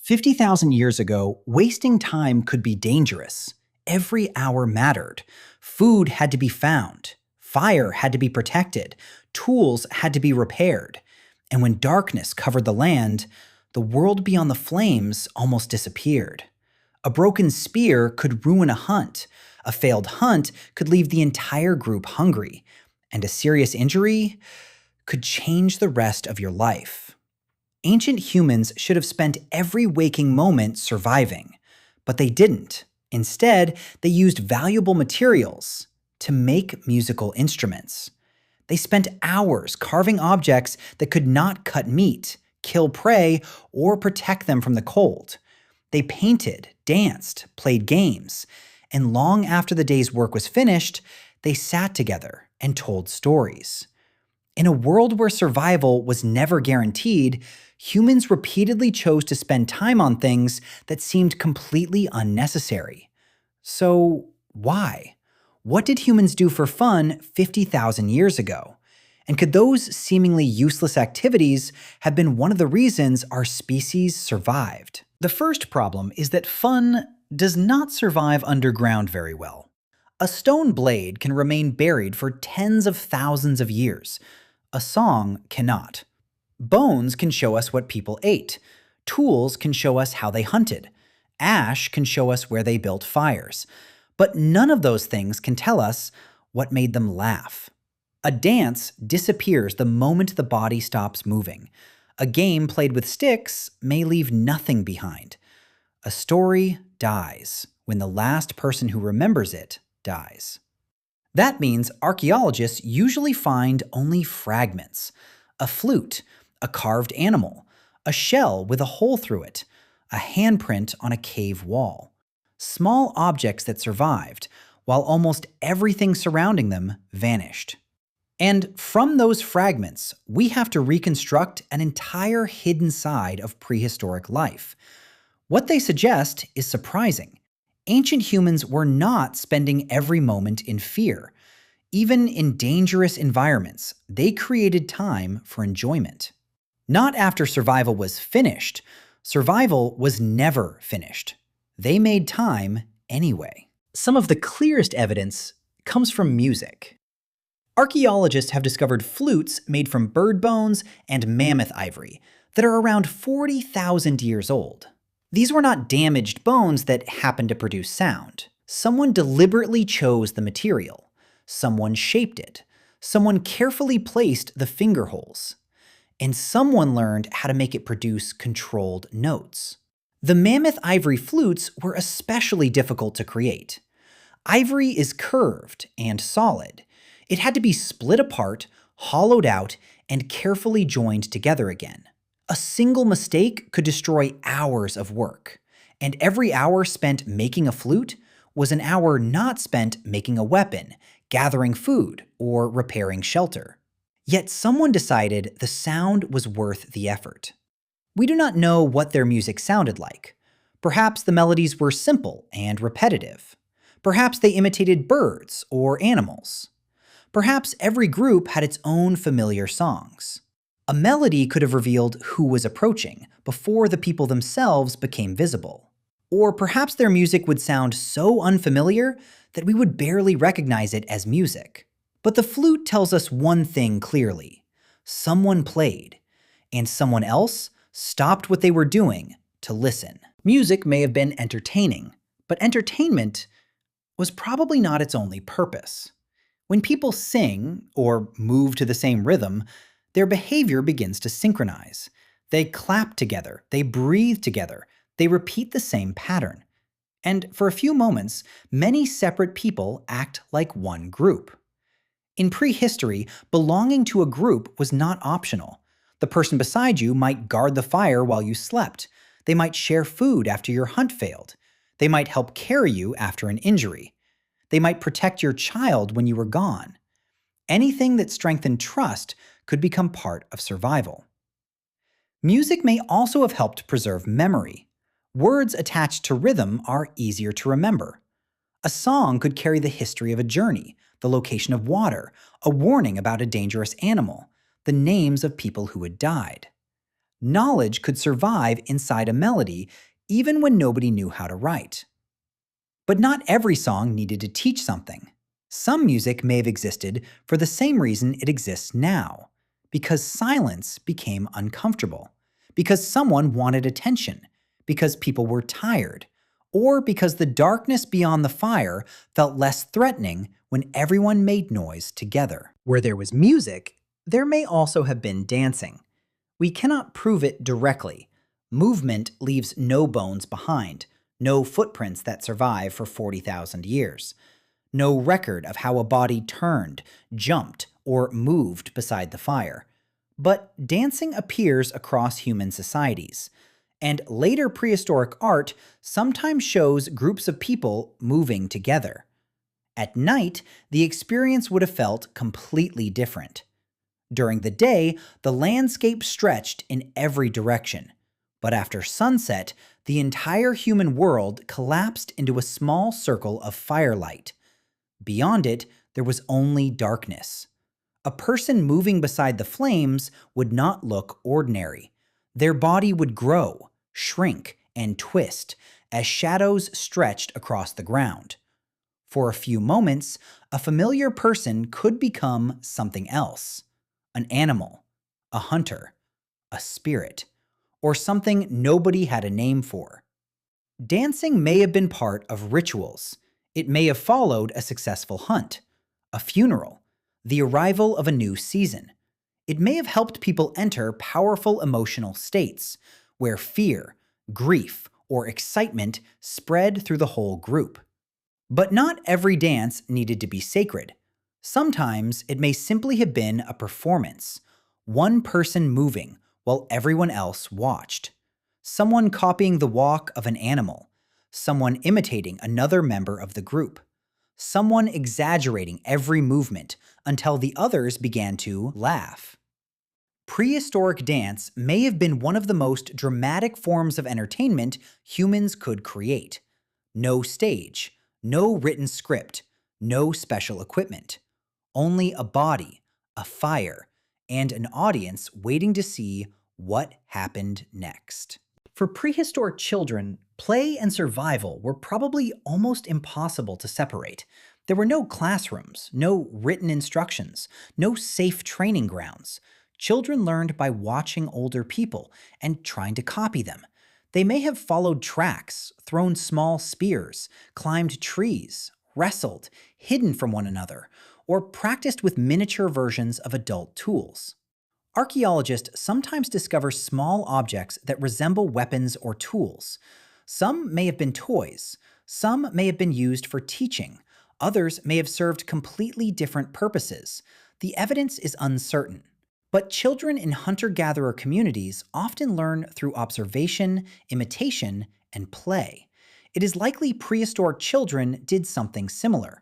50,000 years ago, wasting time could be dangerous. Every hour mattered. Food had to be found. Fire had to be protected. Tools had to be repaired. And when darkness covered the land, the world beyond the flames almost disappeared. A broken spear could ruin a hunt. A failed hunt could leave the entire group hungry. And a serious injury could change the rest of your life. Ancient humans should have spent every waking moment surviving, but they didn't. Instead, they used valuable materials to make musical instruments. They spent hours carving objects that could not cut meat, kill prey, or protect them from the cold. They painted, danced, played games, and long after the day's work was finished, they sat together and told stories. In a world where survival was never guaranteed, humans repeatedly chose to spend time on things that seemed completely unnecessary. So, why? What did humans do for fun 50,000 years ago? And could those seemingly useless activities have been one of the reasons our species survived? The first problem is that fun does not survive underground very well. A stone blade can remain buried for tens of thousands of years. A song cannot. Bones can show us what people ate. Tools can show us how they hunted. Ash can show us where they built fires. But none of those things can tell us what made them laugh. A dance disappears the moment the body stops moving. A game played with sticks may leave nothing behind. A story dies when the last person who remembers it dies. That means archaeologists usually find only fragments: a flute, a carved animal, a shell with a hole through it, a handprint on a cave wall. Small objects that survived, while almost everything surrounding them vanished. And from those fragments, we have to reconstruct an entire hidden side of prehistoric life. What they suggest is surprising. Ancient humans were not spending every moment in fear. Even in dangerous environments, they created time for enjoyment. Not after survival was finished. Survival was never finished. They made time anyway. Some of the clearest evidence comes from music. Archaeologists have discovered flutes made from bird bones and mammoth ivory that are around 40,000 years old. These were not damaged bones that happened to produce sound. Someone deliberately chose the material. Someone shaped it. Someone carefully placed the finger holes. And someone learned how to make it produce controlled notes. The mammoth ivory flutes were especially difficult to create. Ivory is curved and solid. It had to be split apart, hollowed out, and carefully joined together again. A single mistake could destroy hours of work, and every hour spent making a flute was an hour not spent making a weapon, gathering food, or repairing shelter. Yet someone decided the sound was worth the effort. We do not know what their music sounded like. Perhaps the melodies were simple and repetitive. Perhaps they imitated birds or animals. Perhaps every group had its own familiar songs. A melody could have revealed who was approaching before the people themselves became visible. Or perhaps their music would sound so unfamiliar that we would barely recognize it as music. But the flute tells us one thing clearly: someone played, and someone else stopped what they were doing to listen. Music may have been entertaining, but entertainment was probably not its only purpose. When people sing or move to the same rhythm, their behavior begins to synchronize. They clap together, they breathe together, they repeat the same pattern. And for a few moments, many separate people act like one group. In prehistory, belonging to a group was not optional. The person beside you might guard the fire while you slept. They might share food after your hunt failed. They might help carry you after an injury. They might protect your child when you were gone. Anything that strengthened trust could become part of survival. Music may also have helped preserve memory. Words attached to rhythm are easier to remember. A song could carry the history of a journey, the location of water, a warning about a dangerous animal, the names of people who had died. Knowledge could survive inside a melody even when nobody knew how to write. But not every song needed to teach something. Some music may have existed for the same reason it exists now, because silence became uncomfortable, because someone wanted attention, because people were tired, or because the darkness beyond the fire felt less threatening when everyone made noise together. Where there was music, there may also have been dancing. We cannot prove it directly. Movement leaves no bones behind, no footprints that survive for 40,000 years, no record of how a body turned, jumped, or moved beside the fire. But dancing appears across human societies, and later prehistoric art sometimes shows groups of people moving together. At night, the experience would have felt completely different. During the day, the landscape stretched in every direction, but after sunset, the entire human world collapsed into a small circle of firelight. Beyond it, there was only darkness. A person moving beside the flames would not look ordinary. Their body would grow, shrink, and twist as shadows stretched across the ground. For a few moments, a familiar person could become something else. An animal, a hunter, a spirit, or something nobody had a name for. Dancing may have been part of rituals. It may have followed a successful hunt, a funeral, the arrival of a new season. It may have helped people enter powerful emotional states, where fear, grief, or excitement spread through the whole group. But not every dance needed to be sacred. Sometimes it may simply have been a performance, one person moving while everyone else watched. Someone copying the walk of an animal, someone imitating another member of the group, someone exaggerating every movement until the others began to laugh. Prehistoric dance may have been one of the most dramatic forms of entertainment humans could create. No stage, no written script, no special equipment. Only a body, a fire, and an audience waiting to see what happened next. For prehistoric children, play and survival were probably almost impossible to separate. There were no classrooms, no written instructions, no safe training grounds. Children learned by watching older people and trying to copy them. They may have followed tracks, thrown small spears, climbed trees, wrestled, hidden from one another, or practiced with miniature versions of adult tools. Archaeologists sometimes discover small objects that resemble weapons or tools. Some may have been toys, some may have been used for teaching, others may have served completely different purposes. The evidence is uncertain. But children in hunter-gatherer communities often learn through observation, imitation, and play. It is likely prehistoric children did something similar.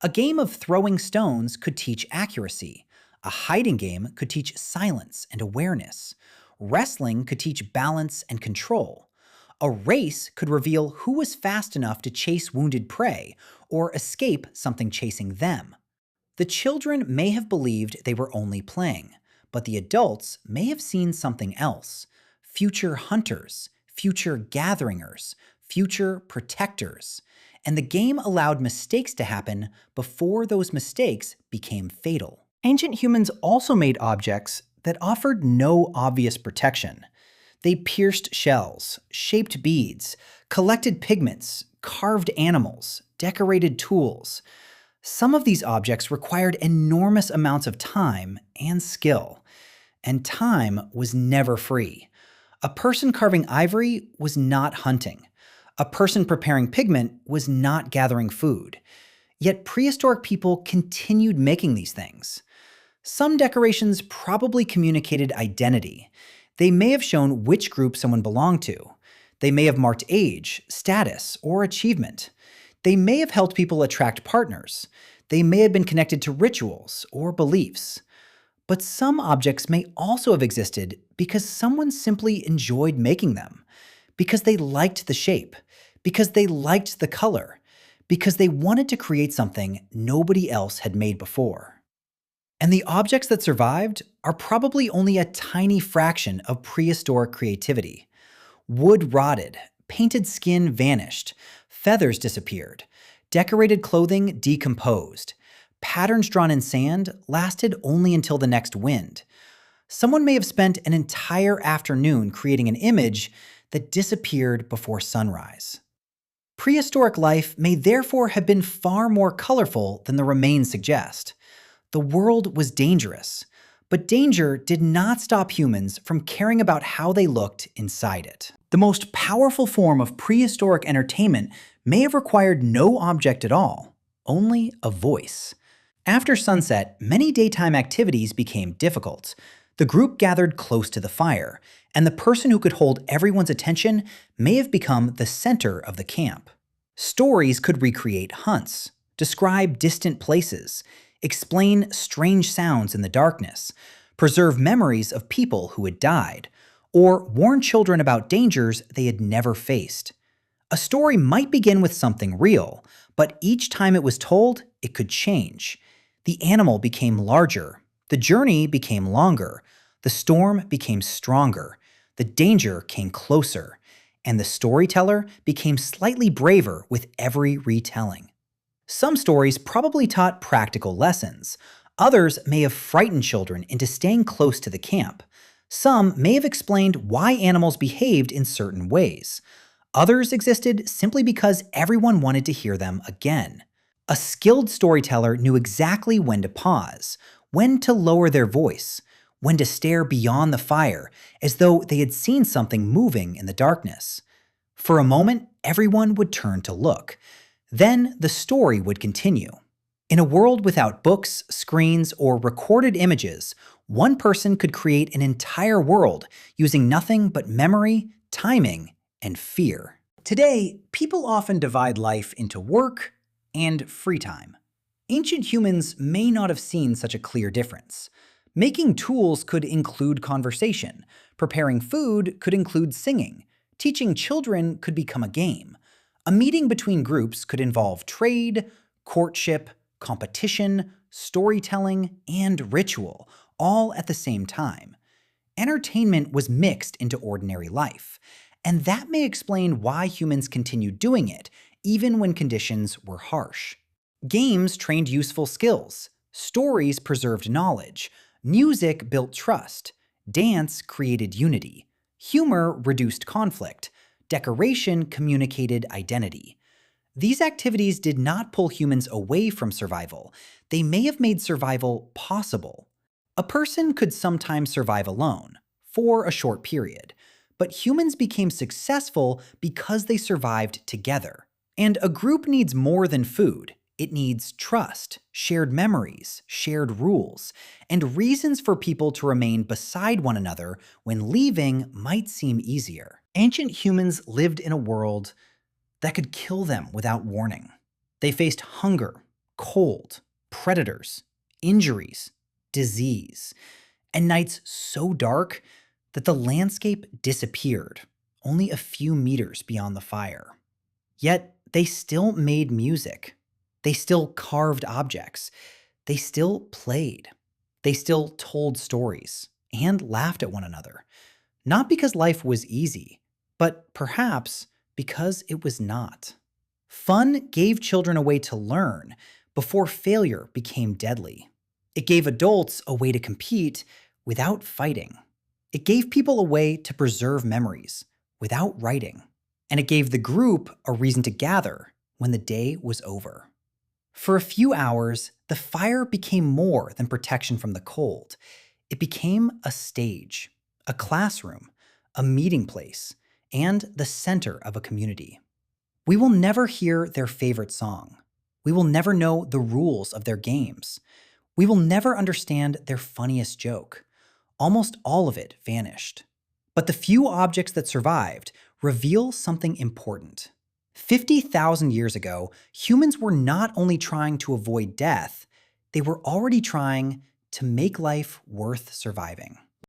A game of throwing stones could teach accuracy. A hiding game could teach silence and awareness. Wrestling could teach balance and control. A race could reveal who was fast enough to chase wounded prey or escape something chasing them. The children may have believed they were only playing, but the adults may have seen something else. Future hunters, future gatheringers, future protectors. And the game allowed mistakes to happen before those mistakes became fatal. Ancient humans also made objects that offered no obvious protection. They pierced shells, shaped beads, collected pigments, carved animals, decorated tools. Some of these objects required enormous amounts of time and skill, and time was never free. A person carving ivory was not hunting. A person preparing pigment was not gathering food. Yet prehistoric people continued making these things. Some decorations probably communicated identity. They may have shown which group someone belonged to. They may have marked age, status, or achievement. They may have helped people attract partners. They may have been connected to rituals or beliefs. But some objects may also have existed because someone simply enjoyed making them, because they liked the shape, because they liked the color, because they wanted to create something nobody else had made before. And the objects that survived are probably only a tiny fraction of prehistoric creativity. Wood rotted, painted skin vanished, feathers disappeared, decorated clothing decomposed, patterns drawn in sand lasted only until the next wind. Someone may have spent an entire afternoon creating an image that disappeared before sunrise. Prehistoric life may therefore have been far more colorful than the remains suggest. The world was dangerous, but danger did not stop humans from caring about how they looked inside it. The most powerful form of prehistoric entertainment may have required no object at all, only a voice. After sunset, many daytime activities became difficult. The group gathered close to the fire, and the person who could hold everyone's attention may have become the center of the camp. Stories could recreate hunts, describe distant places, explain strange sounds in the darkness, preserve memories of people who had died, or warn children about dangers they had never faced. A story might begin with something real, but each time it was told, it could change. The animal became larger, the journey became longer, the storm became stronger, the danger came closer, and the storyteller became slightly braver with every retelling. Some stories probably taught practical lessons. Others may have frightened children into staying close to the camp. Some may have explained why animals behaved in certain ways. Others existed simply because everyone wanted to hear them again. A skilled storyteller knew exactly when to pause, when to lower their voice, when to stare beyond the fire as though they had seen something moving in the darkness. For a moment, everyone would turn to look. Then the story would continue. In a world without books, screens, or recorded images, one person could create an entire world using nothing but memory, timing, and fear. Today, people often divide life into work and free time. Ancient humans may not have seen such a clear difference. Making tools could include conversation. Preparing food could include singing. Teaching children could become a game. A meeting between groups could involve trade, courtship, competition, storytelling, and ritual, all at the same time. Entertainment was mixed into ordinary life, and that may explain why humans continued doing it, even when conditions were harsh. Games trained useful skills. Stories preserved knowledge. Music built trust. Dance created unity. Humor reduced conflict. Decoration communicated identity. These activities did not pull humans away from survival. They may have made survival possible. A person could sometimes survive alone, for a short period, but humans became successful because they survived together. And a group needs more than food. It needs trust, shared memories, shared rules, and reasons for people to remain beside one another when leaving might seem easier. Ancient humans lived in a world that could kill them without warning. They faced hunger, cold, predators, injuries, disease, and nights so dark that the landscape disappeared, only a few meters beyond the fire. Yet they still made music. They still carved objects. They still played. They still told stories and laughed at one another. Not because life was easy, but perhaps because it was not. Fun gave children a way to learn before failure became deadly. It gave adults a way to compete without fighting. It gave people a way to preserve memories without writing. And it gave the group a reason to gather when the day was over. For a few hours, the fire became more than protection from the cold. It became a stage, a classroom, a meeting place, and the center of a community. We will never hear their favorite song. We will never know the rules of their games. We will never understand their funniest joke. Almost all of it vanished. But the few objects that survived reveal something important. 50,000 years ago, humans were not only trying to avoid death, they were already trying to make life worth surviving.